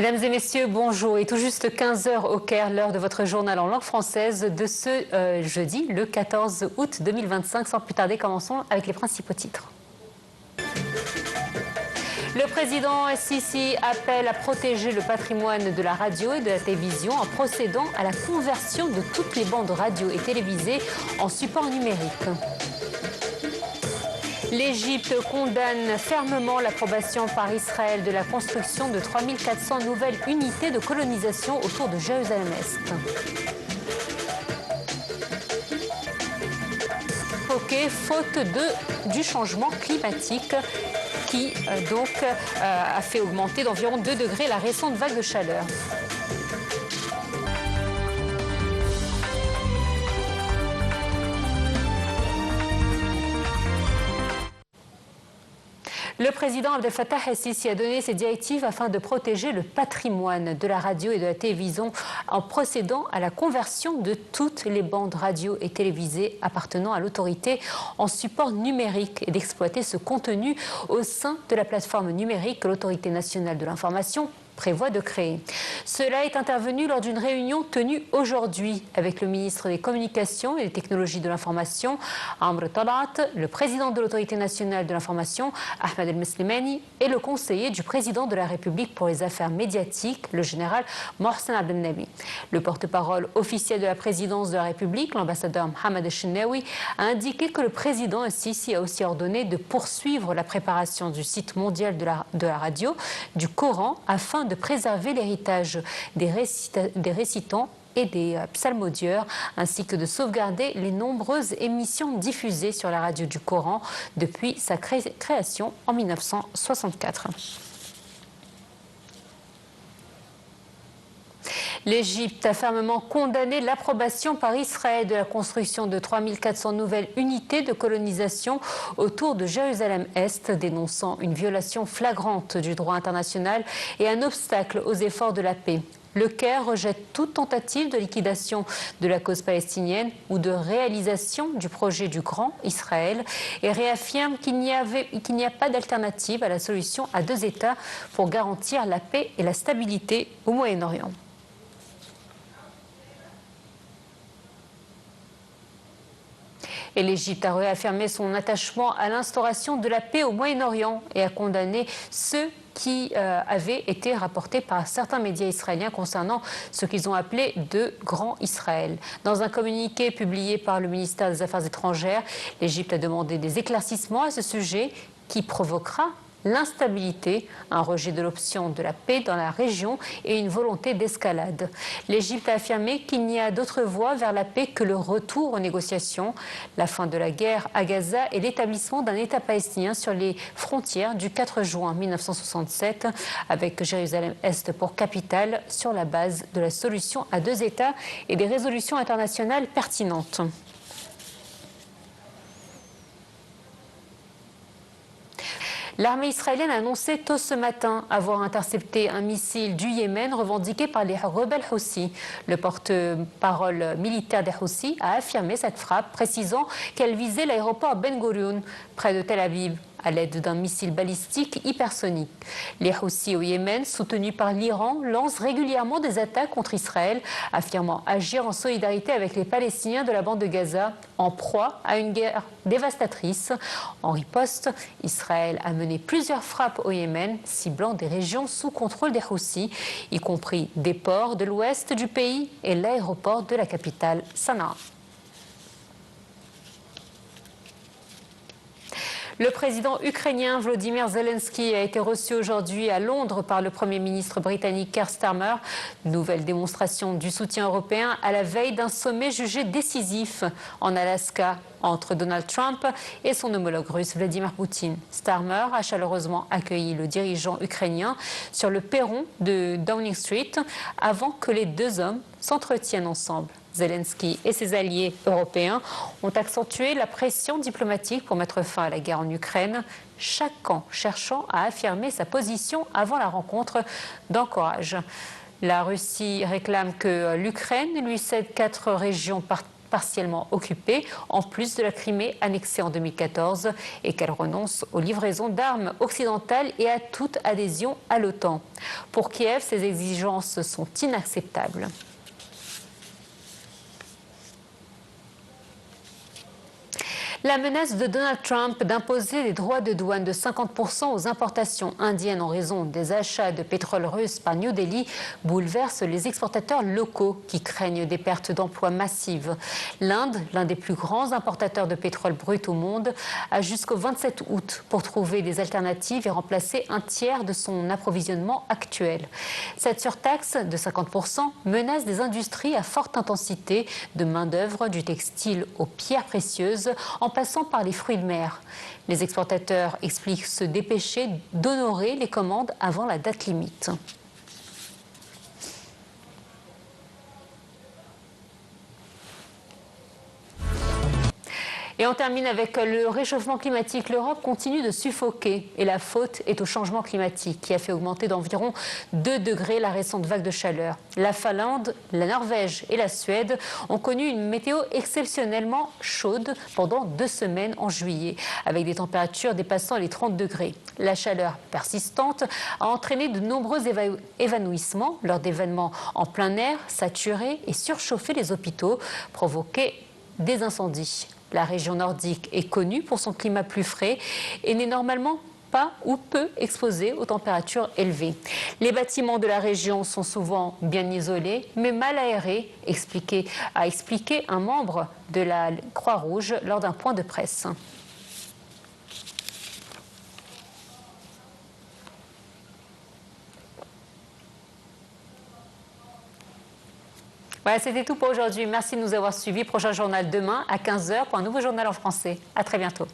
Mesdames et messieurs, bonjour. Et tout juste 15 h au Caire, l'heure de votre journal en langue française de ce jeudi, le 14 août 2025. Sans plus tarder, commençons avec les principaux titres. Le président Sisi appelle à protéger le patrimoine de la radio et de la télévision en procédant à la conversion de toutes les bandes radio et télévisées en support numérique. L'Égypte condamne fermement l'approbation par Israël de la construction de 3400 nouvelles unités de colonisation autour de Jérusalem-Est. Poquet, faute du changement climatique qui a fait augmenter d'environ 2 degrés la récente vague de chaleur. Le président Abdel Fattah el-Sisi a donné ses directives afin de protéger le patrimoine de la radio et de la télévision en procédant à la conversion de toutes les bandes radio et télévisées appartenant à l'autorité en support numérique et d'exploiter ce contenu au sein de la plateforme numérique que l'autorité nationale de l'information prévoit de créer. Cela est intervenu lors d'une réunion tenue aujourd'hui avec le ministre des Communications et des Technologies de l'Information, Amr Talat, le président de l'autorité nationale de l'information, Ahmed El-Meslimani, et le conseiller du président de la République pour les affaires médiatiques, le général Mohsen Abdelnabi. Le porte-parole officiel de la présidence de la République, l'ambassadeur Mohamed El-Chenaoui, a indiqué que le président El-Sisi a aussi ordonné de poursuivre la préparation du site mondial de la radio, du Coran, afin de préserver l'héritage des récitants et des psalmodieurs, ainsi que de sauvegarder les nombreuses émissions diffusées sur la radio du Coran depuis sa création en 1964. L'Égypte a fermement condamné l'approbation par Israël de la construction de 3400 nouvelles unités de colonisation autour de Jérusalem-Est, dénonçant une violation flagrante du droit international et un obstacle aux efforts de la paix. Le Caire rejette toute tentative de liquidation de la cause palestinienne ou de réalisation du projet du Grand Israël et réaffirme qu'il n'y a pas d'alternative à la solution à 2 États pour garantir la paix et la stabilité au Moyen-Orient. Et l'Égypte a réaffirmé son attachement à l'instauration de la paix au Moyen-Orient et a condamné ceux qui avaient été rapportés par certains médias israéliens concernant ce qu'ils ont appelé de Grand Israël. Dans un communiqué publié par le ministère des Affaires étrangères, l'Égypte a demandé des éclaircissements à ce sujet qui provoquera l'instabilité, un rejet de l'option de la paix dans la région et une volonté d'escalade. L'Égypte a affirmé qu'il n'y a d'autre voie vers la paix que le retour aux négociations, la fin de la guerre à Gaza et l'établissement d'un État palestinien sur les frontières du 4 juin 1967, avec Jérusalem-Est pour capitale, sur la base de la solution à 2 États et des résolutions internationales pertinentes. L'armée israélienne a annoncé tôt ce matin avoir intercepté un missile du Yémen revendiqué par les rebelles Houthis. Le porte-parole militaire des Houthis a affirmé cette frappe, précisant qu'elle visait l'aéroport Ben Gurion, près de Tel Aviv, à l'aide d'un missile balistique hypersonique. Les Houthis au Yémen, soutenus par l'Iran, lancent régulièrement des attaques contre Israël, affirmant agir en solidarité avec les Palestiniens de la bande de Gaza, en proie à une guerre dévastatrice. En riposte, Israël a mené plusieurs frappes au Yémen, ciblant des régions sous contrôle des Houthis, y compris des ports de l'ouest du pays et l'aéroport de la capitale Sanaa. Le président ukrainien Volodymyr Zelensky a été reçu aujourd'hui à Londres par le Premier ministre britannique Keir Starmer. Nouvelle démonstration du soutien européen à la veille d'un sommet jugé décisif en Alaska entre Donald Trump et son homologue russe Vladimir Poutine. Starmer a chaleureusement accueilli le dirigeant ukrainien sur le perron de Downing Street avant que les 2 hommes s'entretiennent ensemble. Zelensky et ses alliés européens ont accentué la pression diplomatique pour mettre fin à la guerre en Ukraine, chaque camp cherchant à affirmer sa position avant la rencontre d'Anchorage. La Russie réclame que l'Ukraine lui cède 4 régions partiellement occupée, en plus de la Crimée annexée en 2014, et qu'elle renonce aux livraisons d'armes occidentales et à toute adhésion à l'OTAN. Pour Kiev, ces exigences sont inacceptables. La menace de Donald Trump d'imposer des droits de douane de 50% aux importations indiennes en raison des achats de pétrole russe par New Delhi bouleverse les exportateurs locaux qui craignent des pertes d'emplois massives. L'Inde, l'un des plus grands importateurs de pétrole brut au monde, a jusqu'au 27 août pour trouver des alternatives et remplacer un tiers de son approvisionnement actuel. Cette surtaxe de 50% menace des industries à forte intensité de main-d'œuvre, du textile aux pierres précieuses, en passant par les fruits de mer. Les exportateurs expliquent se dépêcher d'honorer les commandes avant la date limite. Et on termine avec le réchauffement climatique. L'Europe continue de suffoquer et la faute est au changement climatique qui a fait augmenter d'environ 2 degrés la récente vague de chaleur. La Finlande, la Norvège et la Suède ont connu une météo exceptionnellement chaude pendant 2 semaines en juillet, avec des températures dépassant les 30 degrés. La chaleur persistante a entraîné de nombreux évanouissements lors d'événements en plein air, saturé et surchauffé les hôpitaux, provoqué des incendies. La région nordique est connue pour son climat plus frais et n'est normalement pas ou peu exposée aux températures élevées. Les bâtiments de la région sont souvent bien isolés, mais mal aérés, a expliqué un membre de la Croix-Rouge lors d'un point de presse. Voilà, c'était tout pour aujourd'hui. Merci de nous avoir suivis. Prochain journal demain à 15h pour un nouveau journal en français. À très bientôt.